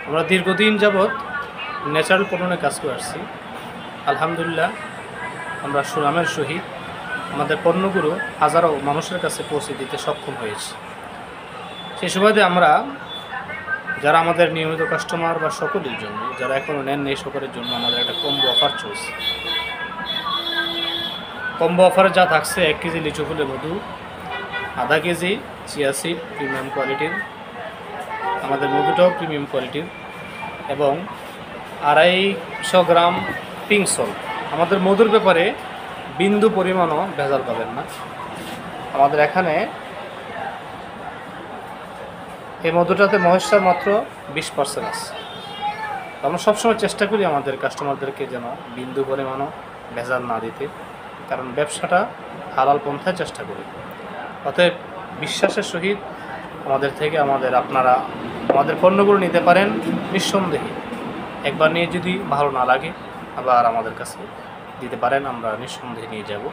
আমরা দীর্ঘদিন যাবৎ ন্যাচারাল পণ্যে কাজ করে আসছি। আলহামদুলিল্লাহ আমরা সুনামের সহিত আমাদের পণ্যগুলো হাজারো মানুষের কাছে পৌঁছে দিতে সক্ষম হয়েছি। সেই সুবাদে আমরা যারা আমাদের নিয়মিত কাস্টমার বা সকলের জন্য, যারা এখনও নেন নেই সকলের জন্য আমাদের একটা কম্বো অফার চলছে। কম্বো অফারে যা থাকছে 1 কেজি লিচু ফুলের মধু, আধা কেজি চিয়া সিড প্রিমিয়াম কোয়ালিটির, আমাদের মধুটাও প্রিমিয়াম কোয়ালিটির, এবং 250 গ্রাম পিঙ্ক সল্ট। আমাদের মধুর ব্যাপারে বিন্দু পরিমাণও ভেজাল পাবেন না। আমাদের এখানে এই মধুটাতে ময়েশ্চার মাত্র 20% আছে। আমরা সবসময় চেষ্টা করি আমাদের কাস্টমারদেরকে যেন বিন্দু পরিমাণও ভেজাল না দিতে, কারণ ব্যবসাটা হালাল পন্থায় চেষ্টা করি। অতএব বিশ্বাসের সহিত আমাদের থেকে আপনারা আমাদের পণ্যগুলো নিতে পারেন নিঃসন্দেহে। একবার নিয়ে যদি ভালো না লাগে আবার আমাদের কাছে দিতে পারেন, আমরা নিঃসন্দেহে নিয়ে যাব।